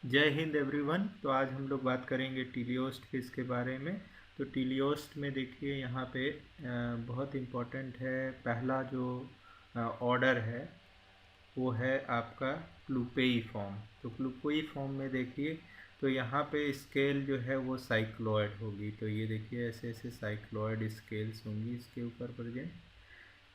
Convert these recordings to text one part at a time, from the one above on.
जय हिंद एवरीवन। तो आज हम लोग बात करेंगे टीलियोस्ट फिश के बारे में। तो टीलियोस्ट में देखिए यहाँ पे बहुत इम्पोर्टेंट है। पहला जो ऑर्डर है वो है आपका क्लूपेई फॉर्म। तो क्लूपेई फॉर्म में देखिए तो यहाँ पे स्केल जो है वो साइक्लॉयड होगी। तो ये देखिए ऐसे ऐसे साइक्लॉयड स्केल्स होंगी इसके ऊपर प्रेजेंट,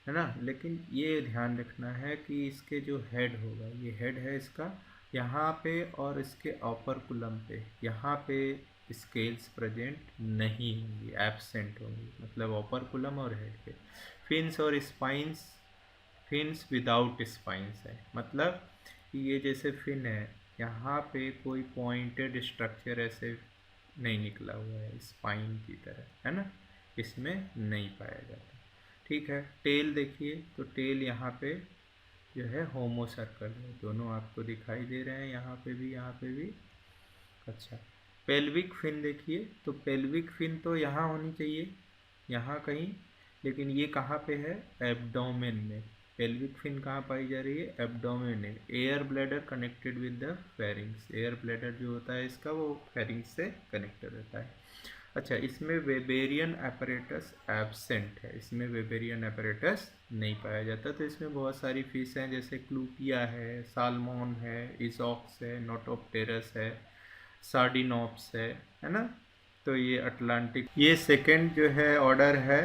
है ना। लेकिन ये ध्यान रखना है कि इसके जो हेड होगा, ये हेड है इसका, यहाँ पे और इसके ऑपरकुलम पे यहाँ पे स्केल्स प्रेजेंट नहीं होंगी, एब्सेंट होंगी। मतलब ऑपरकुलम और हेड पे फिन्स और स्पाइंस, फिन्स विदाउट स्पाइंस है। मतलब ये जैसे फिन है, यहाँ पे कोई पॉइंटेड स्ट्रक्चर ऐसे नहीं निकला हुआ है स्पाइन की तरह, है ना, इसमें नहीं पाया जाता। ठीक है। टेल देखिए तो टेल यहाँ पे जो है होमो सर्कल है, दोनों आपको दिखाई दे रहे हैं, यहाँ पे भी यहाँ पे भी। अच्छा, पेल्विक फिन देखिए तो पेल्विक फिन तो यहाँ होनी चाहिए, यहाँ कहीं, लेकिन ये कहाँ पे है, एब्डोमेन में। पेल्विक फिन कहाँ पाई जा रही है, एब्डोमेन में। Air bladder connected with the pharynx, air bladder जो होता है इसका वो फेरिंग्स से कनेक्टेड रहता है। अच्छा, इसमें वेबेरियन apparatus एब्सेंट है, इसमें वेबेरियन apparatus नहीं पाया जाता। तो इसमें बहुत सारी फिश हैं, जैसे क्लूपिया है, सालमोन है, इजॉक्स है, नोटोप्टेरस है, सार्डिनोप्स है ना। तो ये अटलांटिक, ये सेकंड जो है ऑर्डर है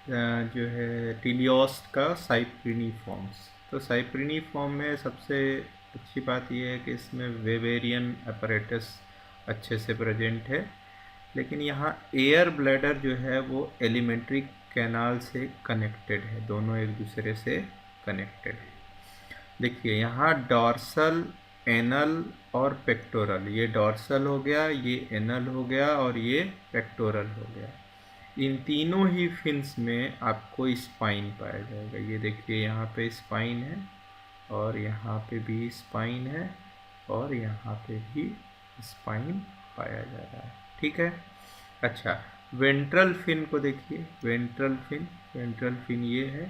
जो है टीलियोस्ट का साइप्रिनिफॉर्म्स। तो साइप्रिनिफॉर्म में सबसे अच्छी बात यह है कि इसमें वेबेरियन apparatus अच्छे से प्रेजेंट है। लेकिन यहाँ एयर ब्लैडर जो है वो एलिमेंट्री कैनाल से कनेक्टेड है, दोनों एक दूसरे से कनेक्टेड है। देखिए यहाँ डॉर्सल, एनल और पेक्टोरल, ये डॉर्सल हो गया, ये एनल हो गया और ये पेक्टोरल हो गया। इन तीनों ही फिन्स में आपको स्पाइन पाया जाएगा। ये देखिए यहाँ पे स्पाइन है और यहाँ पे भी स्पाइन है और यहाँ पे भी स्पाइन पाया जा रहा है। ठीक है। अच्छा, वेंट्रल फिन को देखिए, वेंट्रल फिन, वेंट्रल फिन ये है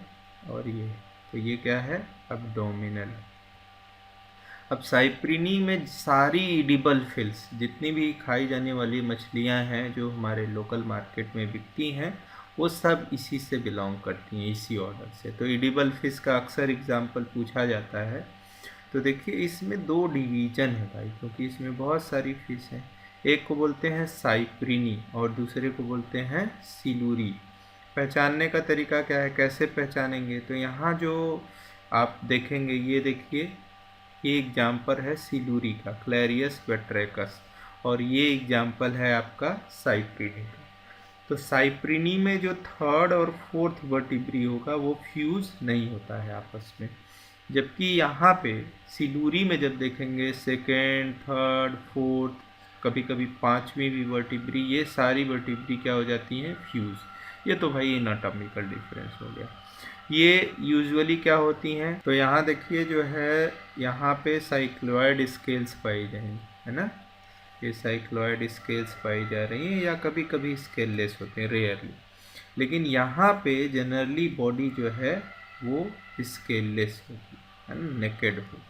और ये, तो ये क्या है, अब्डोमिनल। अब साइप्रिनी में सारी इडिबल फिल्स, जितनी भी खाई जाने वाली मछलियां हैं जो हमारे लोकल मार्केट में बिकती हैं, वो सब इसी से बिलोंग करती हैं, इसी ऑर्डर से। तो इडिबल फिश का अक्सर एग्जाम्पल पूछा जाता है। तो देखिए इसमें दो डिवीजन है भाई, क्योंकि इसमें बहुत सारी फिश हैं। एक को बोलते हैं साइप्रिनी और दूसरे को बोलते हैं सिलूरी। पहचानने का तरीका क्या है, कैसे पहचानेंगे, तो यहाँ जो आप देखेंगे, ये देखिए, ये एग्जाम्पल है सिलूरी का, क्लैरियस वेट्रेकस, और ये एग्जाम्पल है आपका साइप्रिनी का। तो साइप्रिनी में जो थर्ड और फोर्थ वर्टिब्री होगा वो फ्यूज नहीं होता है आपस में, जबकि यहाँ पे सिलूरी में जब देखेंगे सेकेंड, थर्ड, फोर्थ, कभी कभी पांचवी भी वर्टिब्री, ये सारी वर्टिब्री क्या हो जाती हैं, फ्यूज। ये तो भाई एनाटॉमिकल डिफरेंस हो गया। ये यूजुअली क्या होती हैं, तो यहाँ देखिए जो है यहाँ पे साइक्लॉयड स्केल्स पाई जाएंगी, है ना। ये साइक्लॉयड स्केल्स पाई जा रही हैं, या कभी कभी स्केललेस होते हैं, रेयरली। लेकिन यहाँ पे जनरली बॉडी जो है वो स्केललेस होगी, है ना, नेकेड होगी।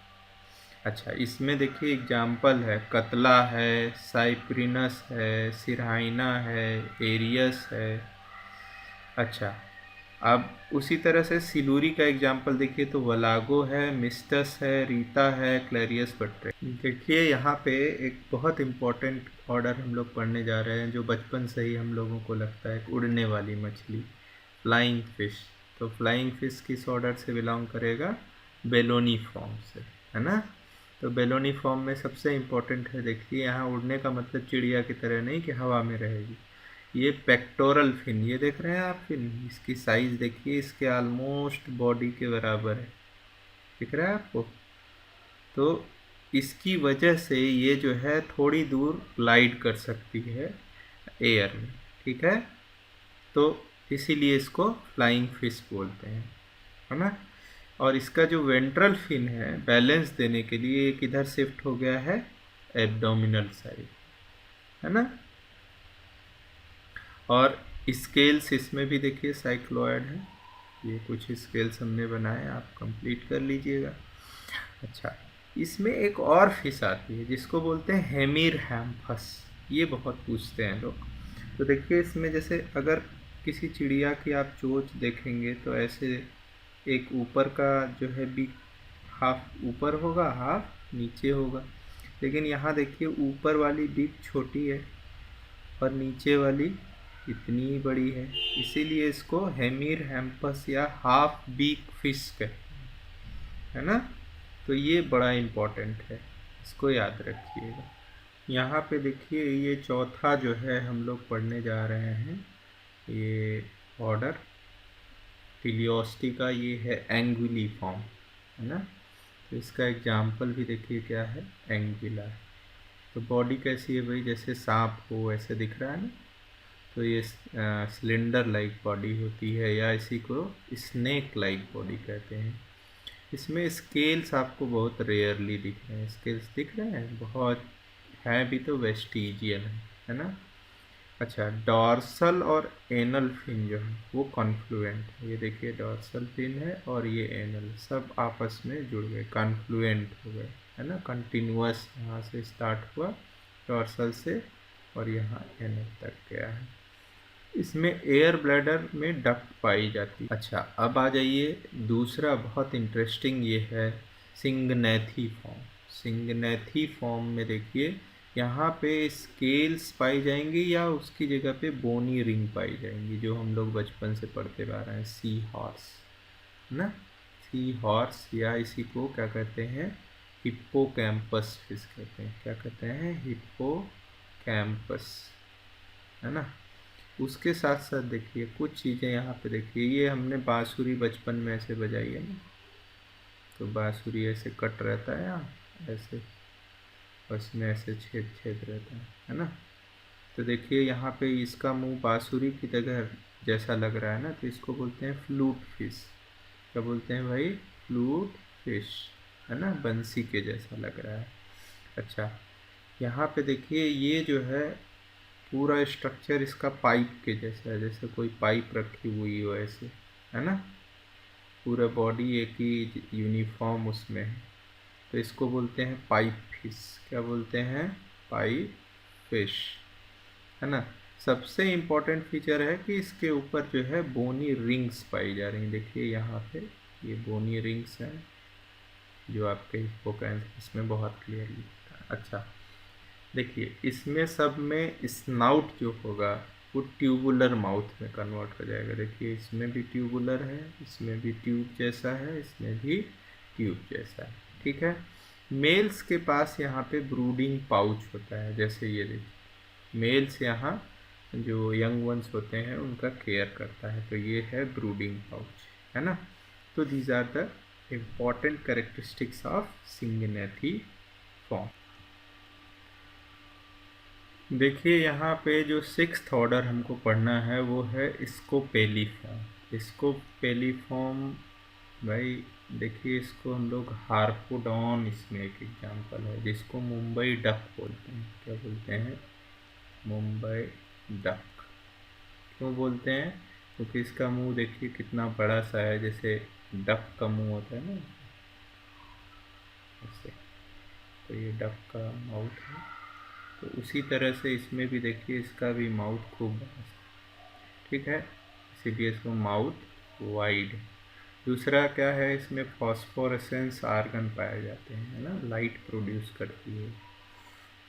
अच्छा, इसमें देखिए एग्जाम्पल है, कतला है, साइप्रिनस है, सिरहाइना है, एरियस है। अच्छा, अब उसी तरह से सिलूरी का एग्जाम्पल देखिए तो वलागो है, मिस्टस है, रीता है, क्लैरियस बट्रे। देखिए यहाँ पे एक बहुत इम्पोर्टेंट ऑर्डर हम लोग पढ़ने जा रहे हैं, जो बचपन से ही हम लोगों को लगता है, उड़ने वाली मछली, फ्लाइंग फिश। तो फ्लाइंग फिश किस ऑर्डर से बिलोंग करेगा, बेलोनी फॉर्म से, है ना। तो बेलोनी फॉर्म में सबसे इम्पोर्टेंट है, देखिए यहाँ उड़ने का मतलब चिड़िया की तरह नहीं कि हवा में रहेगी। ये पेक्टोरल फिन, ये देख रहे हैं आप फिन, इसकी साइज देखिए, इसके ऑलमोस्ट बॉडी के बराबर है, दिख रहा है आपको। तो इसकी वजह से ये जो है थोड़ी दूर ग्लाइड कर सकती है एयर में, ठीक है। तो इसीलिए इसको फ्लाइंग फिश बोलते हैं, है ना। और इसका जो वेंट्रल फिन है, बैलेंस देने के लिए किधर शिफ्ट हो गया है, एब्डोमिनल साइड, है ना। और स्केल्स इसमें भी देखिए साइक्लॉयड है, ये कुछ स्केल्स हमने बनाए, आप कंप्लीट कर लीजिएगा। अच्छा, इसमें एक और फिश आती है जिसको बोलते हैं हेमिर हैम्फस। ये बहुत पूछते हैं लोग। तो देखिए इसमें जैसे अगर किसी चिड़िया की आप चोंच देखेंगे तो ऐसे एक ऊपर का जो है बीक हाफ ऊपर होगा, हाफ नीचे होगा। लेकिन यहाँ देखिए ऊपर वाली बीक छोटी है और नीचे वाली इतनी बड़ी है, इसीलिए इसको हेमिर हैम्पस या हाफ बीक फिश कहते हैं, है ना। तो ये बड़ा इम्पोर्टेंट है, इसको याद रखिएगा। यहाँ पे देखिए ये चौथा जो है हम लोग पढ़ने जा रहे हैं, ये ऑर्डर टिलियोस्टी का, ये है एंगुलीफॉर्म, है ना। तो इसका एग्जाम्पल भी देखिए क्या है, एंगुला। तो बॉडी कैसी है भाई, जैसे सांप हो ऐसे दिख रहा है ना। तो ये सिलेंडर लाइक बॉडी होती है, या इसी को स्नेक लाइक बॉडी कहते हैं। इसमें स्केल्स आपको बहुत रेयरली दिख रहे हैं, स्केल्स दिख रहे हैं बहुत, हैं भी तो वेस्टिजियल है ना। अच्छा, डॉर्सल और एनल फिन जो है वो कॉन्फ्लुएंट है। ये देखिए डॉर्सल फिन है और ये एनल, सब आपस में जुड़ गए, कॉन्फ्लुएंट हो गए, है ना। कंटिन्यूअस यहाँ से स्टार्ट हुआ डॉर्सल से और यहाँ एनल तक गया है। इसमें एयर ब्लैडर में डक्ट पाई जाती है। अच्छा, अब आ जाइए दूसरा बहुत इंटरेस्टिंग, ये है सिंगनेथी फॉर्म। सिंगनेथी फॉर्म में देखिए यहाँ पे स्केल्स पाई जाएंगी या उसकी जगह पे बोनी रिंग पाई जाएंगी, जो हम लोग बचपन से पढ़ते आ रहे हैं, सी हॉर्स, है ना। सी हॉर्स, या इसी को क्या कहते हैं, हिप्पोकैम्पस फिश कहते हैं। क्या कहते हैं, हिप्पोकैम्पस, है ना। उसके साथ साथ देखिए कुछ चीज़ें यहाँ पे देखिए, ये हमने बांसुरी बचपन में ऐसे बजाई है ना। तो बांसुरी ऐसे कट रहता है यहाँ ऐसे, उसमें ऐसे छेद छेद रहता है ना। तो देखिए यहाँ पे इसका मुंह बांसुरी की तरह जैसा लग रहा है ना, तो इसको बोलते हैं फ्लूट फिश। क्या बोलते हैं भाई, फ्लूट फिश, है ना, बंसी के जैसा लग रहा है। अच्छा, यहाँ पे देखिए ये जो है पूरा स्ट्रक्चर इसका पाइप के जैसा है, जैसे कोई पाइप रखी हुई हो ऐसे, है ना। पूरा बॉडी एक ही यूनिफॉर्म उसमें है, तो इसको बोलते हैं पाइप फिश। क्या बोलते हैं, पाइप फिश, है ना। सबसे इम्पोर्टेंट फीचर है कि इसके ऊपर जो है बोनी रिंग्स पाई जा रही हैं। देखिए यहाँ पे ये बोनी रिंग्स हैं जो आपके हिप्पोकैम्पस इसमें बहुत क्लियरली दिखता है। अच्छा, देखिए इसमें सब में स्नाउट जो होगा वो ट्यूबुलर माउथ में कन्वर्ट हो जाएगा। देखिए इसमें भी ट्यूबुलर है, इसमें भी ट्यूब जैसा है, इसमें भी ट्यूब जैसा है, ठीक है। मेल्स के पास यहाँ पे ब्रूडिंग पाउच होता है, जैसे ये देखिए मेल्स यहाँ जो यंग वंस होते हैं उनका केयर करता है, तो ये है ब्रूडिंग पाउच, है ना। तो these are the important characteristics of सिंगनेथी फॉर्म। देखिए यहाँ पे जो सिक्स्थ ऑर्डर हमको पढ़ना है वो है स्कोपेलिफॉर्म। स्कोपेलिफॉर्म भाई देखिए इसको हम लोग हार्पोडॉन, इसमें एक एग्जांपल है, जिसको मुंबई डक बोलते हैं। क्या बोलते हैं, मुंबई डक। क्यों बोलते हैं, क्योंकि इसका मुंह देखिए कितना बड़ा सा है, जैसे डक का मुंह होता है ना ऐसे, तो ये डक का माउथ है। तो उसी तरह से इसमें भी देखिए इसका भी माउथ खूब बड़ा सा, ठीक है, इसीलिए इसको माउथ वाइड। दूसरा क्या है, इसमें फॉस्फोरेसेंस आर्गन पाए जाते हैं, है ना, लाइट प्रोड्यूस करती है।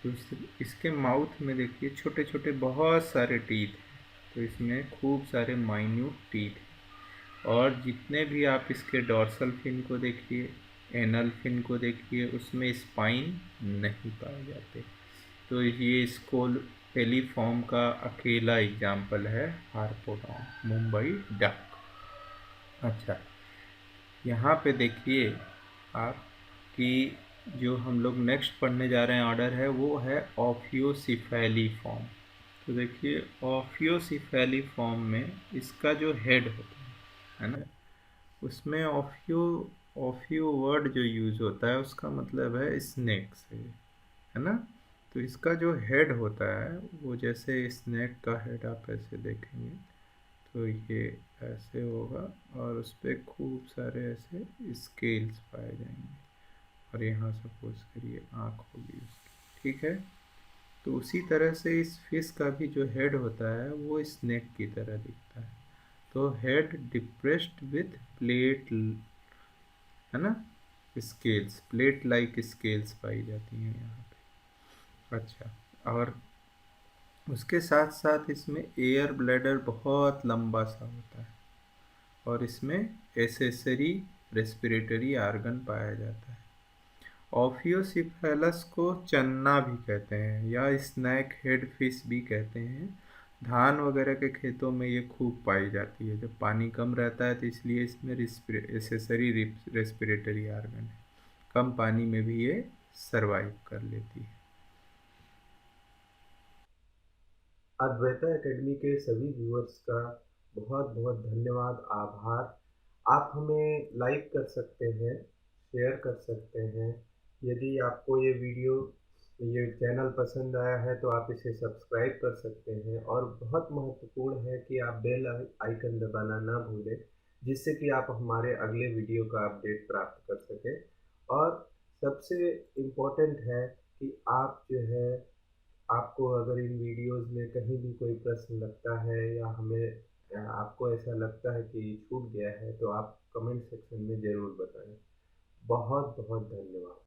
दूसरी इसके माउथ में देखिए छोटे छोटे बहुत सारे टीथ हैं, तो इसमें खूब सारे माइन्यूट टीथ हैं। और जितने भी आप इसके डॉर्सल फिन को देखिए, एनल फिन को देखिए, उसमें स्पाइन नहीं पाए जाते। तो ये स्कोपेलिफॉर्म का अकेला एग्जाम्पल है हार्पोडॉन, मुंबई डक। अच्छा, यहाँ पे देखिए आप कि जो हम लोग नेक्स्ट पढ़ने जा रहे हैं ऑर्डर है वो है ऑफियोसिफेलिफॉर्म। तो देखिए ऑफियोसिफेलिफॉर्म में इसका जो हेड होता है ना, उसमें ऑफियो वर्ड जो यूज़ होता है उसका मतलब है स्नेक से, है ना। तो इसका जो हेड होता है वो जैसे स्नेक का हेड आप ऐसे देखेंगे तो ये ऐसे होगा और उस पर खूब सारे ऐसे स्केल्स पाए जाएंगे, और यहाँ सपोज करिए आँख होगी उसकी, ठीक है। तो उसी तरह से इस फिश का भी जो हेड होता है वो स्नेक की तरह दिखता है। तो हेड डिप्रेस्ड विथ प्लेट, है ना, स्केल्स, प्लेट लाइक स्केल्स पाई जाती हैं यहाँ पे। अच्छा, और उसके साथ साथ इसमें एयर ब्लैडर बहुत लंबा सा होता है और इसमें एसेसरी रेस्पिरेटरी आर्गन पाया जाता है। ऑफियोसिफेलस को चन्ना भी कहते हैं या स्नैक हेड फिश भी कहते हैं। धान वगैरह के खेतों में ये खूब पाई जाती है, जब पानी कम रहता है तो इसलिए इसमें एसेसरी रेस्पिरेटरी आर्गन है, कम पानी में भी ये सरवाइव कर लेती है। अद्वैता एकेडमी के सभी व्यूअर्स का बहुत बहुत धन्यवाद, आभार। आप हमें लाइक कर सकते हैं, शेयर कर सकते हैं। यदि आपको ये चैनल पसंद आया है तो आप इसे सब्सक्राइब कर सकते हैं, और बहुत महत्वपूर्ण है कि आप बेल आइकन दबाना ना भूलें, जिससे कि आप हमारे अगले वीडियो का अपडेट प्राप्त कर सकें। और सबसे इम्पोर्टेंट है कि आप जो है, आपको अगर इन वीडियोस में कहीं भी कोई प्रश्न लगता है या आपको ऐसा लगता है कि छूट गया है, तो आप कमेंट सेक्शन में ज़रूर बताएं। बहुत बहुत धन्यवाद।